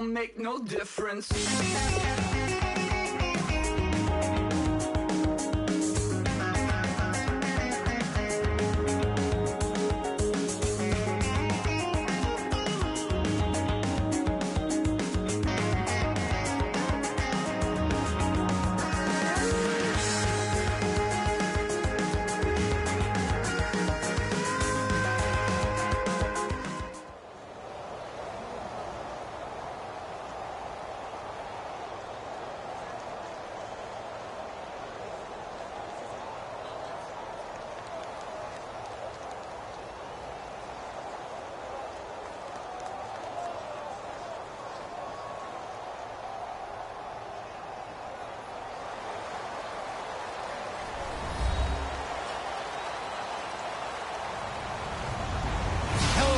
don't make no difference.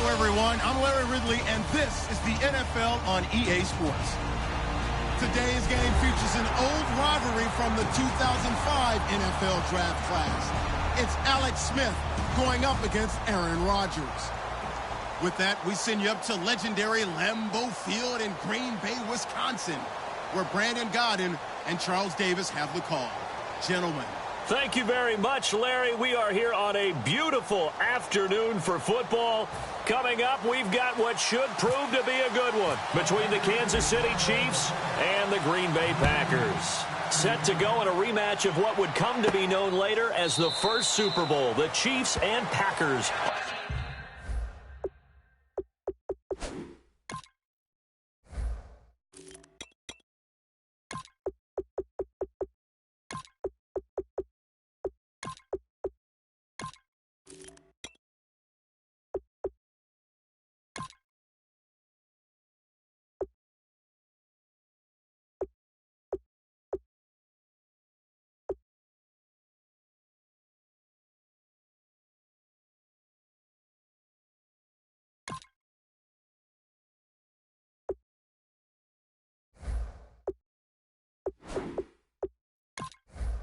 Everyone, I'm Larry Ridley, and this is the NFL on EA Sports. Today's game features an old rivalry from the 2005 NFL draft class. It's Alex Smith going up against Aaron Rodgers. With that, we send you up to legendary Lambeau Field in Green Bay, Wisconsin, where Brandon Gaudin and Charles Davis have the call. Gentlemen. Thank you very much, Larry. We are here on a beautiful afternoon for football. Coming up, we've got what should prove to be a good one between the Kansas City Chiefs and the Green Bay Packers. Set to go in a rematch of what would come to be known later as the first Super Bowl, the Chiefs and Packers.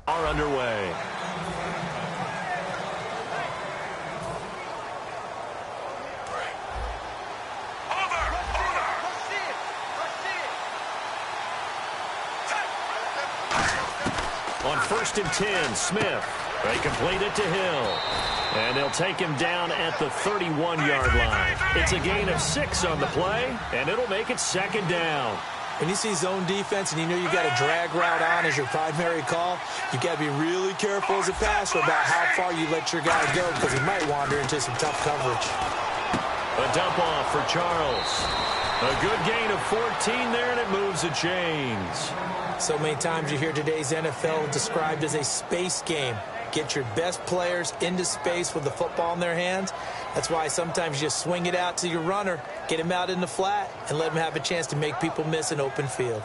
Are underway. On 1st and 10, Smith. They complete it to Hill. And they'll take him down at the 31-yard line. It's a gain of 6 on the play, and it'll make it 2nd down. When you see zone defense and you know you got a drag route on as your primary call, you got to be really careful as a passer about how far you let your guy go because he might wander into some tough coverage. A dump off for Charles. A good gain of 14 there, and it moves the chains. So many times you hear today's NFL described as a space game. Get your best players into space with the football in their hands. That's why sometimes you just swing it out to your runner, get him out in the flat, and let him have a chance to make people miss an open field.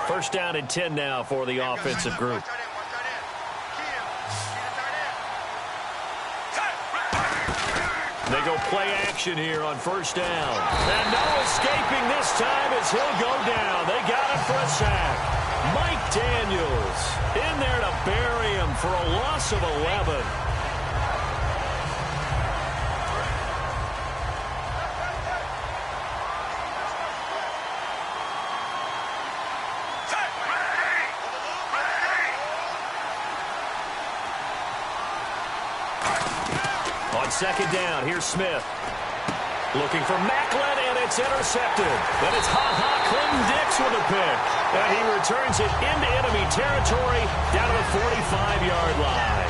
First down and 10 now for the offensive group. They go play action here on 1st down. And no escaping this time as he'll go down. They got him for a sack. Mike Daniels in there to bury him for a loss of 11. On 2nd down, here's Smith. Looking for Macklin, and it's intercepted. Then it's Ha-Ha Clinton-Dix with a pick. And he returns it into enemy territory down to the 45-yard line.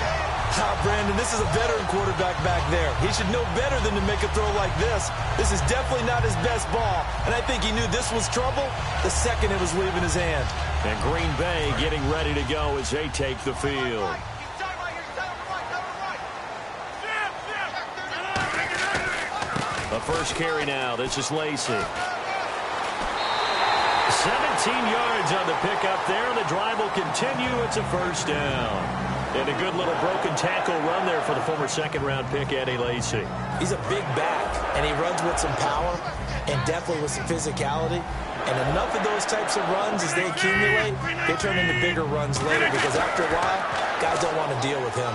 Brandon, this is a veteran quarterback back there. He should know better than to make a throw like this. This is definitely not his best ball, and I think he knew this was trouble the second it was leaving his hand. And Green Bay getting ready to go as they take the field. The first carry now. This is Lacey. 17 yards on the pickup there. The drive will continue. It's a 1st down. And a good little broken tackle run there for the former 2nd-round pick, Eddie Lacy. He's a big back, and he runs with some power and definitely with some physicality. And enough of those types of runs, as they accumulate, they turn into bigger runs later because after a while, guys don't want to deal with him.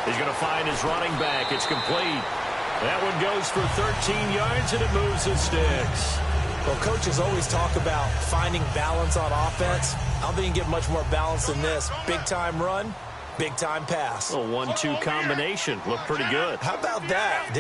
He's going to find his running back. It's complete. That one goes for 13 yards, and it moves the sticks. Well, coaches always talk about finding balance on offense. I don't think you can get much more balance than this. Big-time run, big-time pass. A 1-2 combination. Looked pretty good. How about that?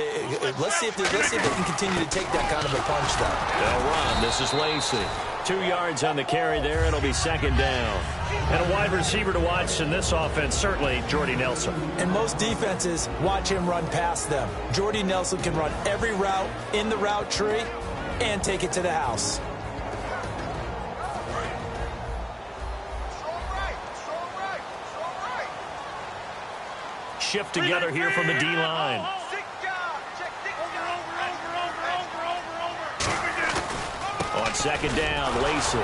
Let's see if they can continue to take that kind of a punch, though. They'll run. This is Lacey. 2 yards on the carry there. It'll be second down. And a wide receiver to watch in this offense, certainly Jordy Nelson. And most defenses watch him run past them. Jordy Nelson can run every route in the route tree and take it to the house. Shift together here from the D-line. On second down, Lacey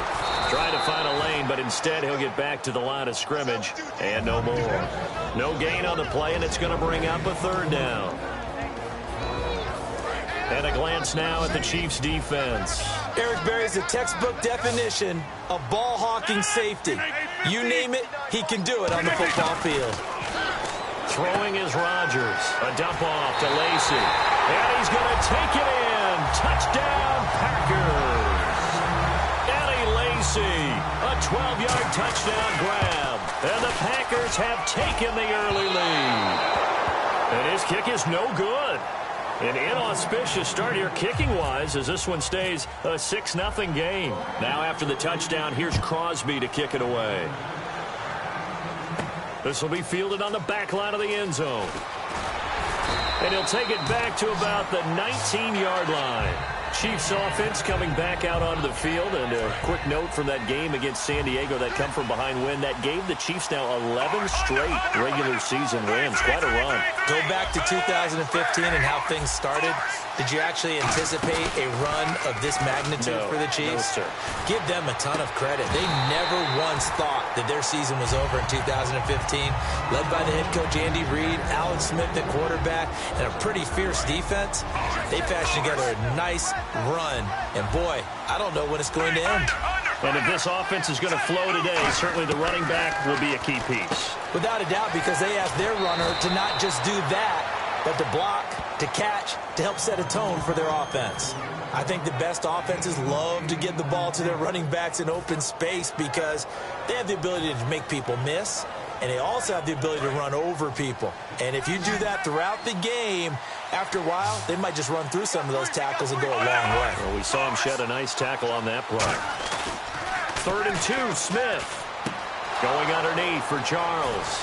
trying to find a lane, but instead he'll get back to the line of scrimmage and no more. No gain on the play, and it's going to bring up a third down. And a glance now at the Chiefs' defense. Eric Berry's the textbook definition of ball-hawking safety. You name it, he can do it on the football field. Throwing is Rodgers. A dump off to Lacey. And he's going to take it in. Touchdown, Packers. Eddie Lacey, a 12-yard touchdown grab. And the Packers have taken the early lead. And his kick is no good. An inauspicious start here kicking-wise as this one stays a 6-0 game. Now after the touchdown, here's Crosby to kick it away. This will be fielded on the back line of the end zone. And he'll take it back to about the 19-yard line. Chiefs offense coming back out onto the field. And a quick note from that game against San Diego, that come-from-behind win. That gave the Chiefs now 11 straight regular season wins. Quite a run. Go back to 2015 and how things started. Did you actually anticipate a run of this magnitude for the Chiefs? No, sir. Give them a ton of credit. They never once thought that their season was over in 2015. Led by the head coach Andy Reid, Alex Smith at quarterback, and a pretty fierce defense. They fashioned together a nice run. And boy, I don't know when it's going to end. And if this offense is going to flow today, certainly the running back will be a key piece. Without a doubt, because they asked their runner to not just do that, but to block, to catch, to help set a tone for their offense. I think the best offenses love to get the ball to their running backs in open space because they have the ability to make people miss, and they also have the ability to run over people. And if you do that throughout the game, after a while, they might just run through some of those tackles and go a long way. Well, we saw him shed a nice tackle on that play. 3rd and 2, Smith. Going underneath for Charles.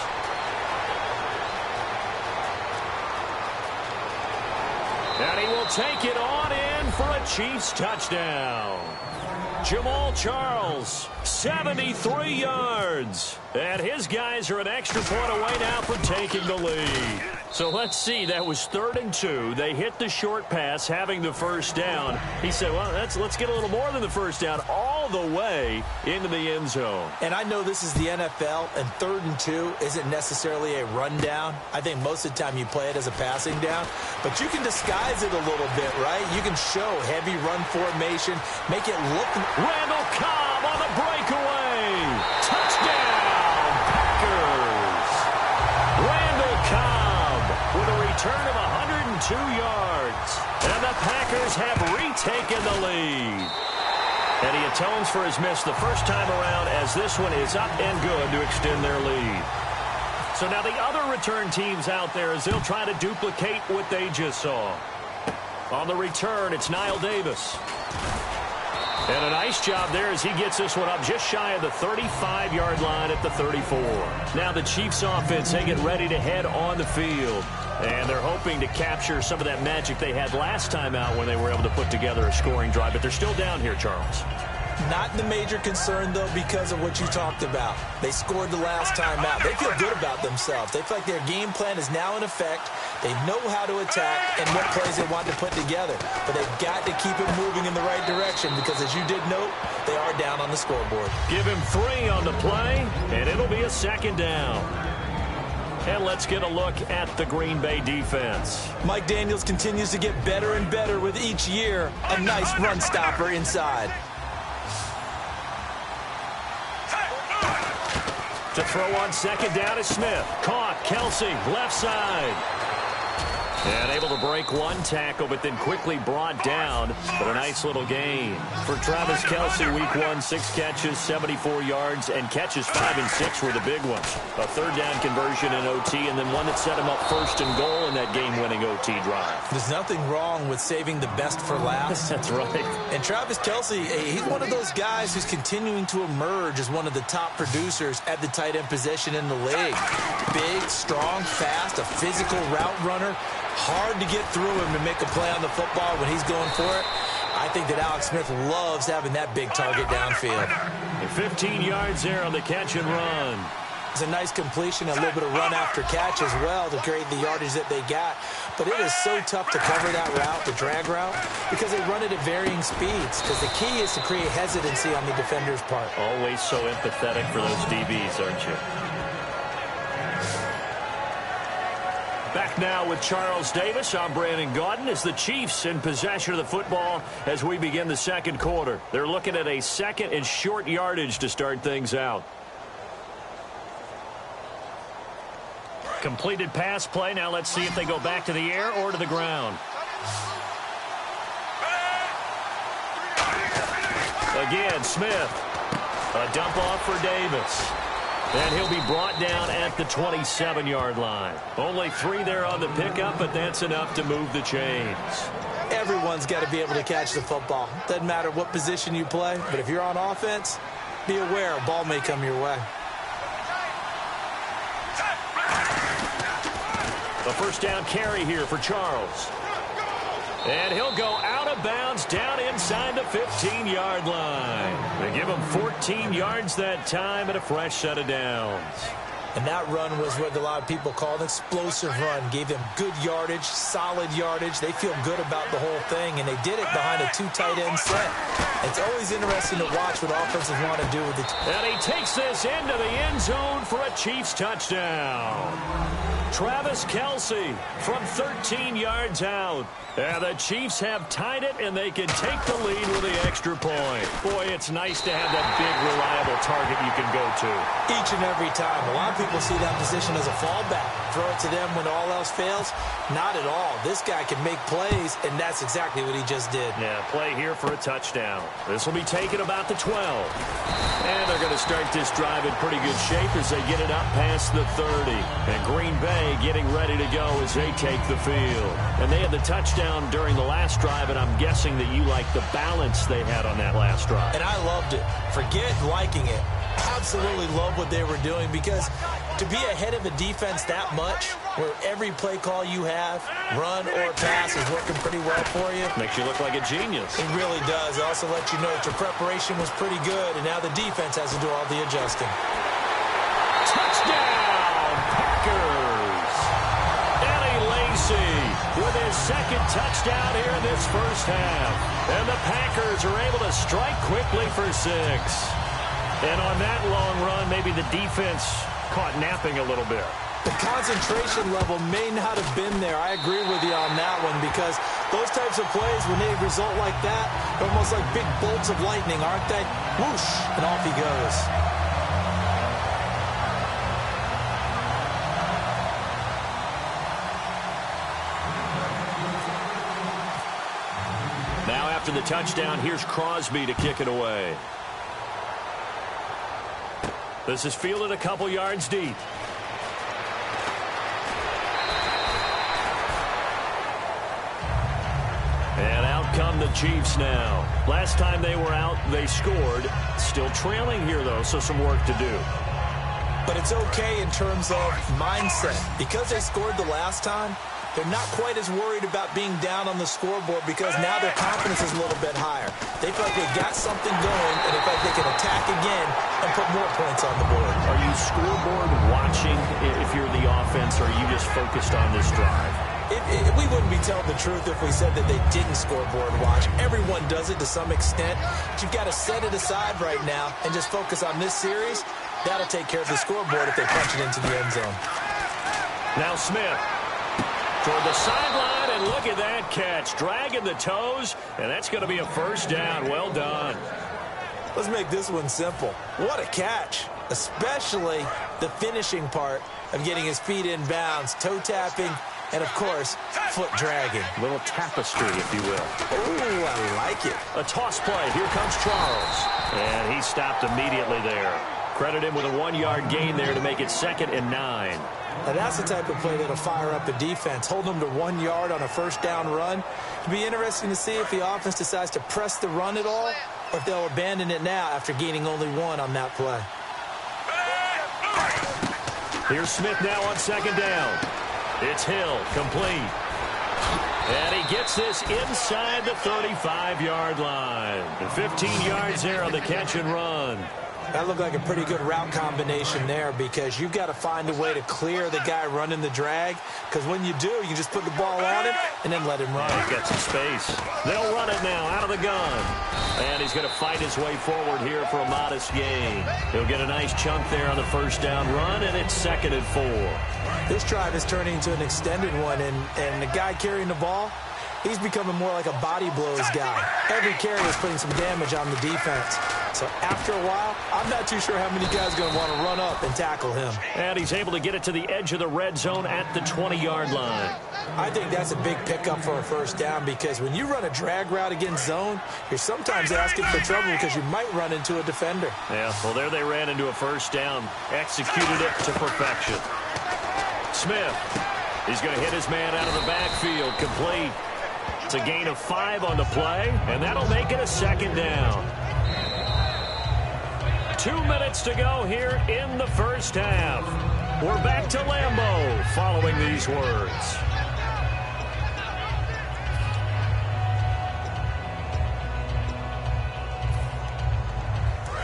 And he will take it on in for a Chiefs touchdown. Jamal Charles, 73 yards. And his guys are an extra point away now from taking the lead. So let's see, that was 3rd and 2. They hit the short pass, having the first down. He said, well, let's get a little more than the first down, all the way into the end zone. And I know this is the NFL, and 3rd and 2 isn't necessarily a rundown. I think most of the time you play it as a passing down. But you can disguise it a little bit, right? You can show heavy run formation, make it look... Randall Cobb on the breakaway. Touchdown, Packers. Randall Cobb with a return of 102 yards. And the Packers have retaken the lead. And he atones for his miss the first time around as this one is up and good to extend their lead. So now the other return teams out there as they'll try to duplicate what they just saw. On the return, it's Niall Davis. And a nice job there as he gets this one up just shy of the 35-yard line at the 34. Now the Chiefs offense, they get ready to head on the field. And they're hoping to capture some of that magic they had last time out when they were able to put together a scoring drive. But they're still down here, Charles. Not the major concern, though, because of what you talked about. They scored the last time out. They feel good about themselves. They feel like their game plan is now in effect. They know how to attack and what plays they want to put together. But they've got to keep it moving in the right direction because, as you did note, they are down on the scoreboard. Give him 3 on the play, and it'll be a second down. And let's get a look at the Green Bay defense. Mike Daniels continues to get better and better with each year. A nice run stopper inside. To throw on second down is Smith. Caught. Kelsey, left side. And able to break one tackle, but then quickly brought down. But a nice little gain for Travis Kelsey. Week 1, 6 catches, 74 yards, and catches 5 and 6 were the big ones. A third down conversion in OT, and then one that set him up first and goal in that game-winning OT drive. There's nothing wrong with saving the best for last. That's right. And Travis Kelsey, he's one of those guys who's continuing to emerge as one of the top producers at the tight end position in the league. Big, strong, fast, a physical route runner. Hard to get through him to make a play on the football when he's going for it. I think that Alex Smith loves having that big target downfield. And 15 yards there on the catch and run. It's a nice completion, a little bit of run after catch as well to create the yardage that they got. But it is so tough to cover that route, the drag route, because they run it at varying speeds. Because the key is to create hesitancy on the defender's part. Always so empathetic for those DBs, aren't you? Back now with Charles Davis. I'm Brandon Gaudin as the Chiefs in possession of the football as we begin the second quarter. They're looking at a second and short yardage to start things out. Completed pass play. Now let's see if they go back to the air or to the ground. Again, Smith. A dump off for Davis. And he'll be brought down at the 27-yard line. Only 3 there on the pickup, but that's enough to move the chains. Everyone's got to be able to catch the football. Doesn't matter what position you play, but if you're on offense, be aware a ball may come your way. A first down carry here for Charles. And he'll go out of bounds down inside the 15-yard line. They give him 14 yards that time and a fresh set of downs. And that run was what a lot of people call an explosive run. Gave them good yardage, solid yardage. They feel good about the whole thing, and they did it behind a 2 tight end set. It's always interesting to watch what offenses want to do with it. And he takes this into the end zone for a Chiefs touchdown. Travis Kelsey from 13 yards out. And the Chiefs have tied it, and they can take the lead with the extra point. Boy, it's nice to have that big, reliable target you can go to. Each and every time. A lot of people see that position as a fallback. Throw it to them when all else fails. Not at all. This guy can make plays, and that's exactly what he just did. Yeah, play here for a touchdown. This will be taken about the 12. And they're going to start this drive in pretty good shape as they get it up past the 30. And Green Bay getting ready to go as they take the field. And they had the touchdown during the last drive, and I'm guessing that you like the balance they had on that last drive. And I loved it. Forget liking it. Absolutely love what they were doing, because to be ahead of a defense that much, where every play call you have, run or pass, is working pretty well for you. Makes you look like a genius. It really does. It also lets you know that your preparation was pretty good, and now the defense has to do all the adjusting. Touchdown, Packers! Eddie Lacy with his second touchdown here in this first half. And the Packers are able to strike quickly for 6. And on that long run, maybe the defense caught napping a little bit. The concentration level may not have been there. I agree with you on that one, because those types of plays, when they result like that, they're almost like big bolts of lightning, aren't they? Whoosh, and off he goes. Now after the touchdown, here's Crosby to kick it away. This is fielded a couple yards deep. And out come the Chiefs now. Last time they were out, they scored. Still trailing here, though, so some work to do. But it's okay in terms of mindset. Because they scored the last time, they're not quite as worried about being down on the scoreboard, because now their confidence is a little bit higher. They feel like they've got something going, and they feel like they can attack again and put more points on the board. Are you scoreboard watching if you're the offense, or are you just focused on this drive? We wouldn't be telling the truth if we said that they didn't scoreboard watch. Everyone does it to some extent. But you've got to set it aside right now and just focus on this series. That'll take care of the scoreboard if they punch it into the end zone. Now Smith toward the sideline, and look at that catch. Dragging the toes, and that's going to be a first down. Well done. Let's make this one simple. What a catch. especially the finishing part of getting his feet in bounds, toe tapping, and, of course, foot dragging. A little tapestry, if you will. Oh, I like it. A toss play. Here comes Charles. And he stopped immediately there. Credit him with a 1-yard gain there to make it 2nd and 9. Now, that's the type of play that'll fire up a defense. Hold them to 1 yard on a first down run. It'll be interesting to see if the offense decides to press the run at all or if they'll abandon it now after gaining only 1 on that play. Here's Smith now on 2nd down. It's Hill, complete. And he gets this inside the 35-yard line. And 15 yards there on the catch and run. That looked like a pretty good route combination there because you've got to find a way to clear the guy running the drag, because when you do, you just put the ball on him and then let him run. He's got some space. They'll run it now out of the gun. And he's going to fight his way forward here for a modest gain. He'll get a nice chunk there on the first down run, and it's 2nd and 4. This drive is turning into an extended one, and the guy carrying the ball, he's becoming more like a body blows guy. Every carry is putting some damage on the defense. So after a while, I'm not too sure how many guys are going to want to run up and tackle him. And he's able to get it to the edge of the red zone at the 20-yard line. I think that's a big pickup for a first down because when you run a drag route against zone, you're sometimes asking for trouble because you might run into a defender. Yeah, well, there they ran into a first down. Executed it to perfection. Smith, he's going to hit his man out of the backfield, complete. It's a gain of 5 on the play, and that'll make it a 2nd down. 2 minutes to go here in the first half. We're back to Lambeau following these words.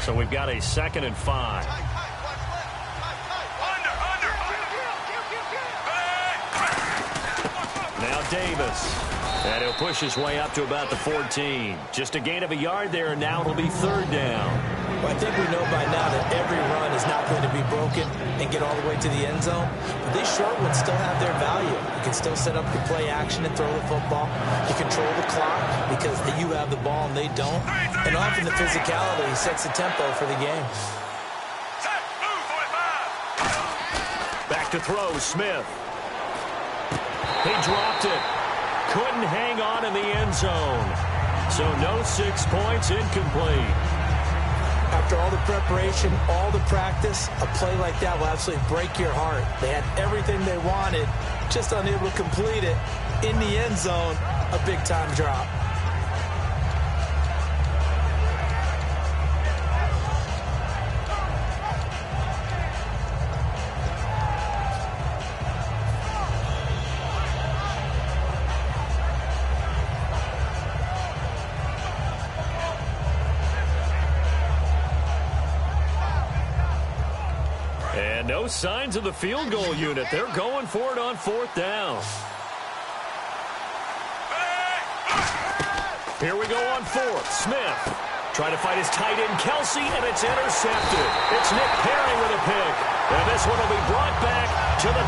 So we've got a 2nd and 5. Now Davis. And he'll push his way up to about the 14. Just a gain of a yard there, and now it'll be 3rd down. Well, I think we know by now that every run is not going to be broken and get all the way to the end zone. But these short ones still have their value. You can still set up your play action and throw the football. You control the clock because you have the ball and they don't. And often the physicality sets the tempo for the game. Back to throw, Smith. He dropped it. Couldn't hang on in the end zone. So no 6 points, incomplete. After all the preparation, all the practice, a play like that will absolutely break your heart. They had everything they wanted, just unable to complete it. In the end zone, a big-time drop. And no signs of the field goal unit. They're going for it on 4th down. Here we go on 4th. Smith trying to fight his tight end, Kelsey, and it's intercepted. It's Nick Perry with a pick. And this one will be brought back to the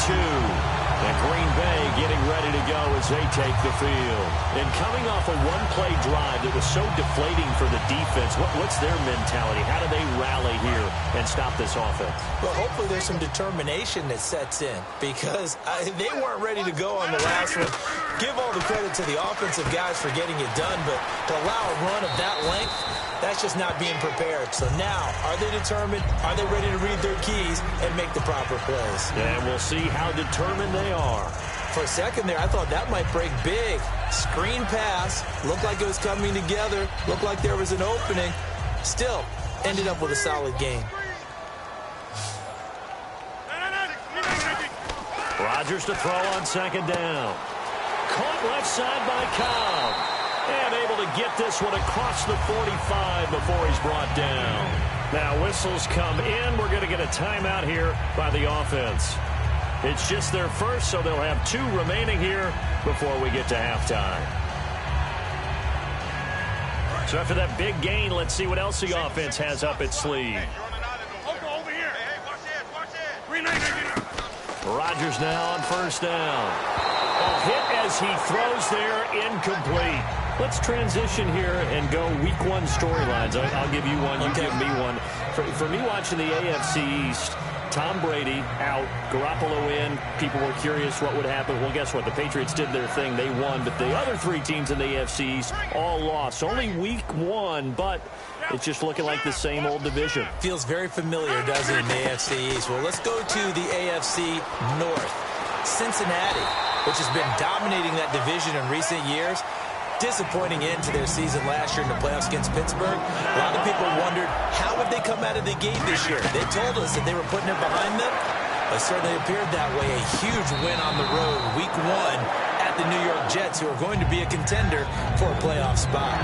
22. And Green Bay getting ready to go as they take the field. And coming off a one-play drive that was so deflating for the defense, what's their mentality? How do they rally here and stop this offense? Well, hopefully there's some determination that sets in because they weren't ready to go on the last one. Give all the credit to the offensive guys for getting it done, but to allow a run of that length, that's just not being prepared. So now, are they determined? Are they ready to read their keys and make the proper plays? And we'll see how determined they are. For a second there, I thought that might break big. Screen pass. Looked like it was coming together. Looked like there was an opening. Still, ended up with a solid game. Rodgers to throw on 2nd down. Caught left side by Cobb. And able to get this one across the 45 before he's brought down. Now whistles come in. We're going to get a timeout here by the offense. It's just their first, so they'll have 2 remaining here before we get to halftime. So after that big gain, let's see what else the offense has up its sleeve. Rodgers now on 1st down. A hit as he throws there, incomplete. Let's transition here and go week one storylines. I'll give you one, you give me one. For me watching the AFC East, Tom Brady out, Garoppolo in. People were curious what would happen. Well, guess what? The Patriots did their thing. They won, but the other three teams in the AFC East all lost. Only week one, but it's just looking like the same old division. Feels very familiar, doesn't it, in the AFC East? Well, let's go to the AFC North. Cincinnati, which has been dominating that division in recent years. Disappointing end to their season last year in the playoffs against Pittsburgh. A lot of people wondered, how would they come out of the gate this year? They told us that they were putting it behind them. It certainly appeared that way. A huge win on the road, week one, at the New York Jets, who are going to be a contender for a playoff spot.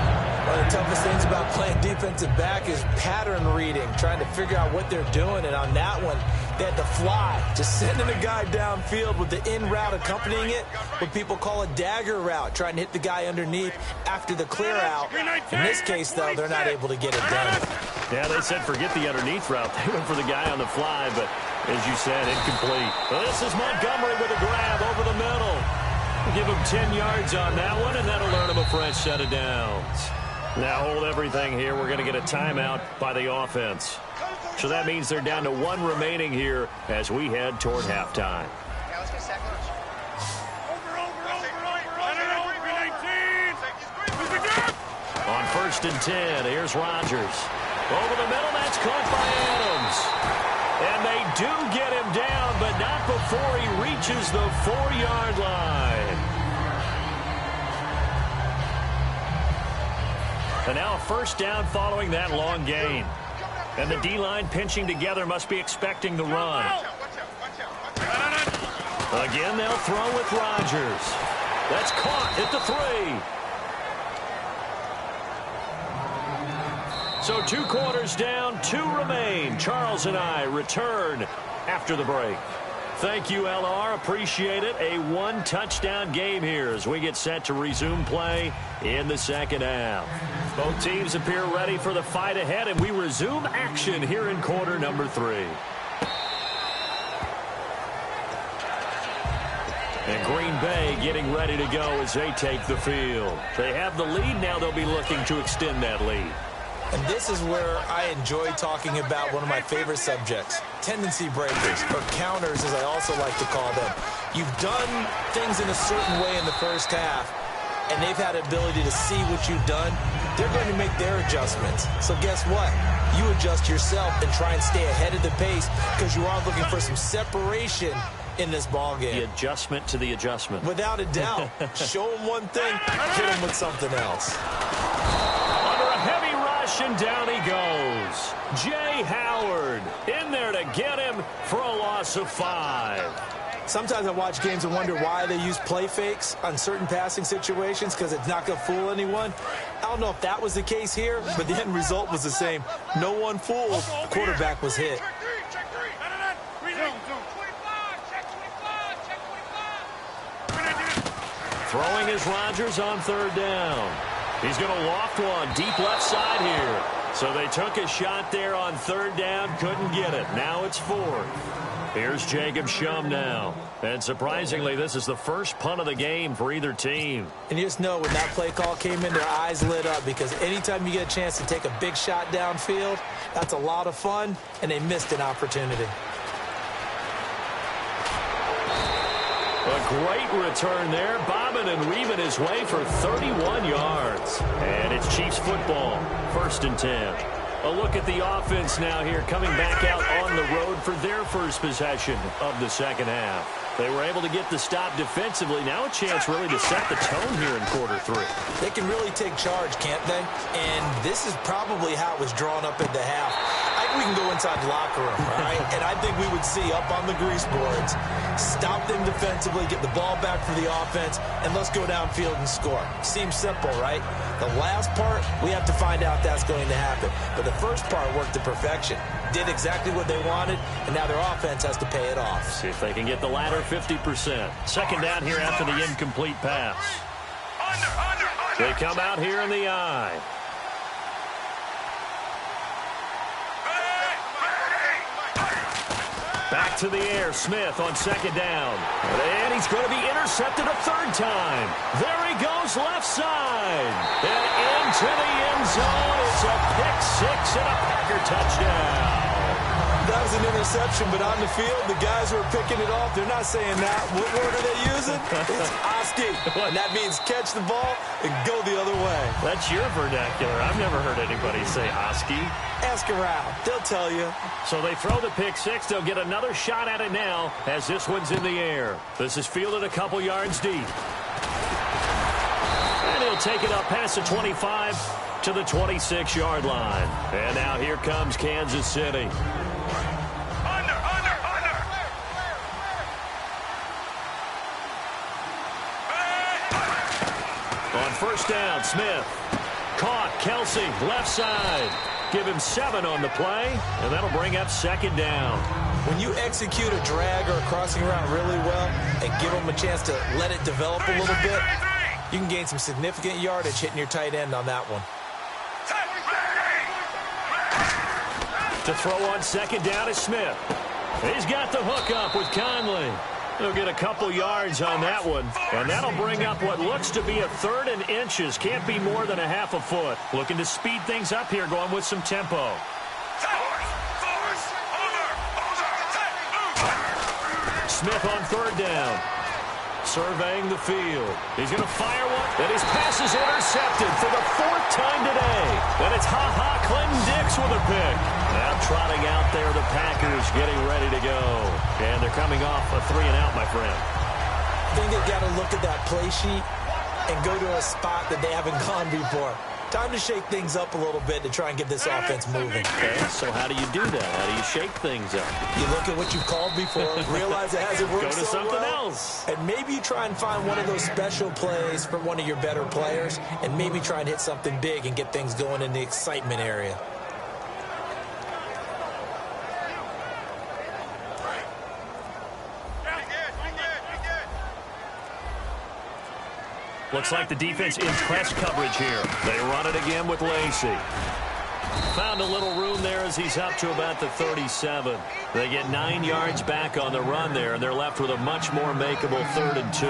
One of the toughest things about playing defensive back is pattern reading, trying to figure out what they're doing. And on that one, they had to fly, just sending a guy downfield with the in route accompanying it, what people call a dagger route, trying to hit the guy underneath after the clear out. In this case, though, they're not able to get it done. Yeah, they said forget the underneath route. They went for the guy on the fly, but as you said, incomplete. Well, this is Montgomery with a grab over the middle. We'll give him 10 yards on that one, and that'll earn him a fresh set of downs. Now hold everything here. We're going to get a timeout by the offense. So that means they're down to one remaining here as we head toward halftime. Yeah, let's get sack lunch. On 1st and 10, here's Rodgers. Over the middle, that's caught by Adams. And they do get him down, but not before he reaches the 4-yard line. And now a first down following that long gain. And the D-line pinching together must be expecting the run. Again, they'll throw with Rodgers. That's caught at the 3. So 2 quarters down, 2 remain. Charles and I return after the break. Thank you, LR. Appreciate it. A 1-touchdown game here as we get set to resume play in the second half. Both teams appear ready for the fight ahead, and we resume action here in quarter number 3. And Green Bay getting ready to go as they take the field. They have the lead. Now they'll be looking to extend that lead. And this is where I enjoy talking about one of my favorite subjects, tendency breakers, or counters as I also like to call them. You've done things in a certain way in the first half, and they've had the ability to see what you've done. They're going to make their adjustments. So guess what? You adjust yourself and try and stay ahead of the pace because you are looking for some separation in this ball game. The adjustment to the adjustment. Without a doubt. Show them one thing, hit them with something else. Under a heavy rush, and down he goes. Jay Howard in there to get him for a loss of 5. Sometimes I watch games and wonder why they use play fakes on certain passing situations because it's not going to fool anyone. I don't know if that was the case here, but the end result was the same. No one fooled. The quarterback was hit. Throwing is Rodgers on 3rd down. He's going to loft one deep left side here. So they took a shot there on 3rd down, couldn't get it. Now it's 4th. Here's Jacob Shum now. And surprisingly, this is the first punt of the game for either team. And you just know when that play call came in, their eyes lit up because anytime you get a chance to take a big shot downfield, that's a lot of fun, and they missed an opportunity. A great return there, bobbing and weaving his way for 31 yards. And it's Chiefs football, 1st and 10. A look at the offense now here, coming back out on the road for their first possession of the second half. They were able to get the stop defensively. Now a chance really to set the tone here in quarter 3. They can really take charge, can't they? And this is probably how it was drawn up at the half. We can go inside the locker room, all right? And I think we would see up on the grease boards, stop them defensively, get the ball back for the offense, and let's go downfield and score. Seems simple, right? The last part, we have to find out that's going to happen. But the first part worked to perfection. Did exactly what they wanted, and now their offense has to pay it off. See if they can get the latter 50%. Second down here after the incomplete pass. They come out here in the eye. Back to the air, Smith on 2nd down. And he's going to be intercepted a 3rd time. There he goes goes left side. And into the end zone. It's a pick six and a Packer touchdown. That was an interception, but on the field, the guys who are picking it off, they're not saying that. What word are they using? It's Oski. And that means catch the ball and go the other way. That's your vernacular. I've never heard anybody say Oski. Ask around. They'll tell you. So they throw the pick six. They'll get another shot at it now as this one's in the air. This is fielded a couple yards deep. And he'll take it up past the 25 to the 26-yard line. And now here comes Kansas City. On first down, Smith. Caught, Kelsey, left side. Give him 7 on the play, and that'll bring up second down. When you execute a drag or a crossing route really well and give them a chance to let it develop a little bit, you can gain some significant yardage hitting your tight end on that one. To throw on second down is Smith. He's got the hook up with Conley. He'll get a couple yards on that one, and that'll bring up what looks to be a 3rd and inches. Can't be more than a half a foot. Looking to speed things up here, going with some tempo. Smith on third down. Surveying the field. He's going to fire one, and his pass is intercepted for the 4th time today. And it's Clinton Dix with a pick. Now trotting out there, the Packers getting ready to go. And they're coming off a 3-and-out, my friend. I think they've got to look at that play sheet and go to a spot that they haven't gone before. Time to shake things up a little bit to try and get this offense moving. Okay, so how do you do that? How do you shake things up? You look at what you've called before, realize it hasn't worked so well. Go to something else. And maybe you try and find one of those special plays for one of your better players, and maybe try and hit something big and get things going in the excitement area. Looks like the defense in press coverage here. They run it again with Lacey. Found a little room there as he's up to about the 37. They get 9 yards back on the run there, and they're left with a much more makeable 3rd and 2.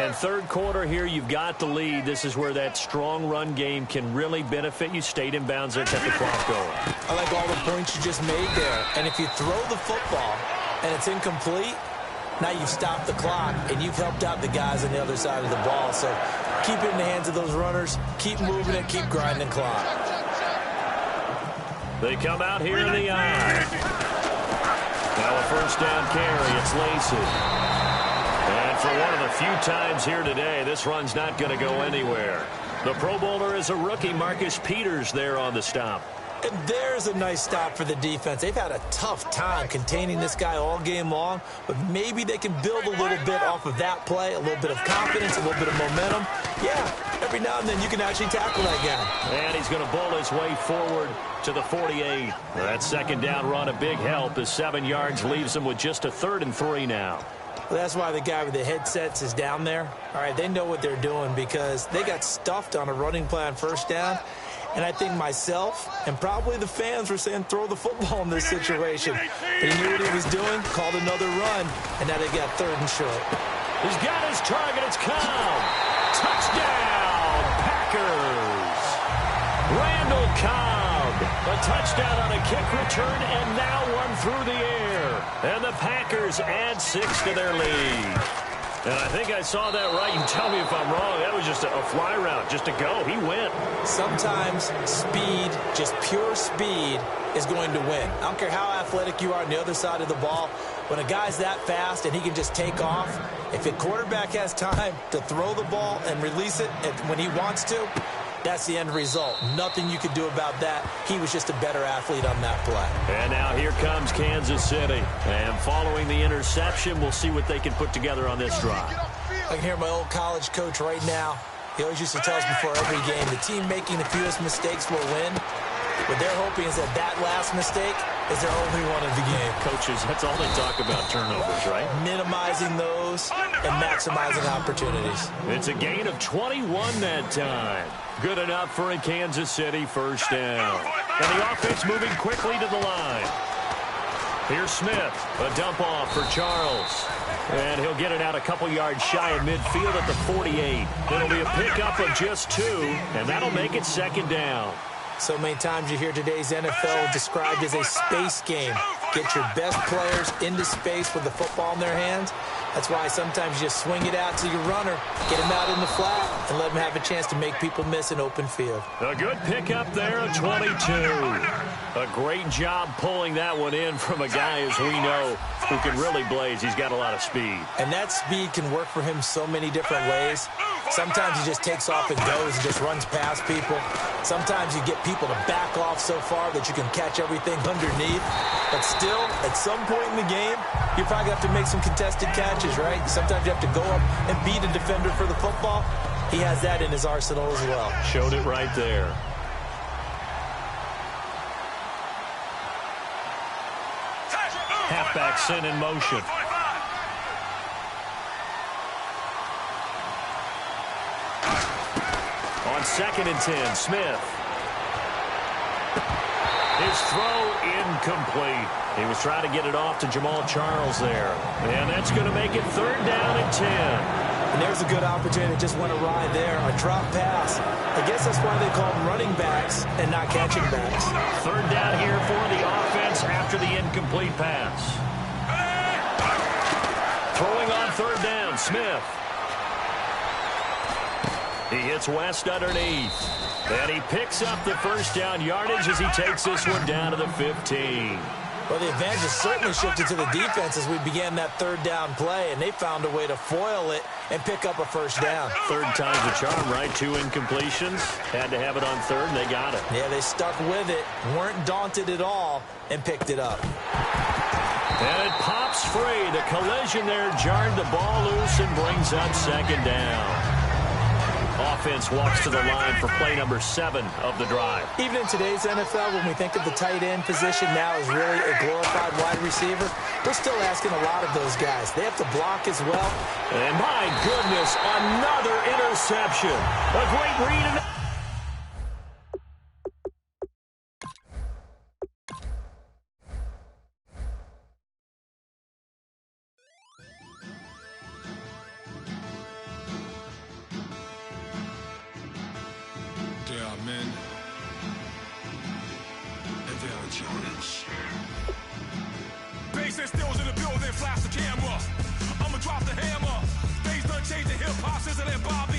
And third quarter here, you've got the lead. This is where that strong run game can really benefit you. Stayed in bounds there, kept the clock going. I like all the points you just made there. And if you throw the football and it's incomplete, now you've stopped the clock, and you've helped out the guys on the other side of the ball. So keep it in the hands of those runners. Keep moving it. Keep grinding clock. They come out here in the eye. Now a first down carry. It's Lacey. And for one of the few times here today, this run's not going to go anywhere. The Pro Bowler is a rookie, Marcus Peters, there on the stop. And there's a nice stop for the defense. They've had a tough time containing this guy all game long, but maybe they can build a little bit off of that play, a little bit of confidence, a little bit of momentum. Yeah, every now and then you can actually tackle that guy. And he's going to bowl his way forward to the 48. That second down run, a big help as 7 yards leaves him with just a 3rd and 3 now. Well, that's why the guy with the headsets is down there. All right, they know what they're doing because they got stuffed on a running play on first down. And I think myself and probably the fans were saying throw the football in this situation. But he knew what he was doing, called another run, and now they got 3rd and short. He's got his target. It's Cobb. Touchdown, Packers. Randall Cobb. A touchdown on a kick return, and now one through the air. And the Packers add 6 to their lead. And I think I saw that right. You tell me if I'm wrong. That was just a fly route, just to go. He went. Sometimes speed, just pure speed, is going to win. I don't care how athletic you are on the other side of the ball. When a guy's that fast and he can just take off, if a quarterback has time to throw the ball and release it when he wants to, that's the end result. Nothing you could do about that. He was just a better athlete on that play. And now here comes Kansas City. And following the interception, we'll see what they can put together on this drive. I can hear my old college coach right now. He always used to tell us before every game, the team making the fewest mistakes will win. What they're hoping is that that last mistake is their only one of the game. Coaches, that's all they talk about, turnovers, right? Minimizing those and maximizing opportunities. It's a gain of 21 that time. Good enough for a Kansas City first down. And the offense moving quickly to the line. Here's Smith. A dump off for Charles. And he'll get it out a couple yards shy of midfield at the 48. It'll be a pickup of just 2, and that'll make it 2nd down. So many times you hear today's NFL described as a space game. Get your best players into space with the football in their hands. That's why sometimes you just swing it out to your runner, get him out in the flat, and let him have a chance to make people miss an open field. A good pickup there, a 22. A great job pulling that one in from a guy, as we know, who can really blaze. He's got a lot of speed. And that speed can work for him so many different ways. Sometimes he just takes off and goes and just runs past people. Sometimes you get people to back off so far that you can catch everything underneath. But still, at some point in the game, you probably have to make some contested catches, right? Sometimes you have to go up and beat a defender for the football. He has that in his arsenal as well. Showed it right there. Halfback sent in motion. On 2nd and 10, Smith. His throw incomplete. He was trying to get it off to Jamal Charles there. And that's going to make it 3rd down and 10. And there's a good opportunity that just went awry there. A drop pass. I guess that's why they call them running backs and not catching backs. 3rd down here for the offense after the incomplete pass. Throwing on 3rd down, Smith. He hits West underneath. And he picks up the 1st down yardage as he takes this one down to the 15. Well, the advantage has certainly shifted to the defense as we began that 3rd down play, and they found a way to foil it and pick up a 1st down. 3rd time's a charm, right? 2 incompletions. Had to have it on 3rd, and they got it. Yeah, they stuck with it, weren't daunted at all, and picked it up. And it pops free. The collision there jarred the ball loose and brings up 2nd down. Offense walks to the line for play number 7 of the drive. Even in today's NFL, when we think of the tight end position now as really a glorified wide receiver, we're still asking a lot of those guys. They have to block as well. And my goodness, another interception. A great read. Bass stills in the building, flash the camera. I'ma drop the hammer. Bass done changed the hip hop since that Bobby.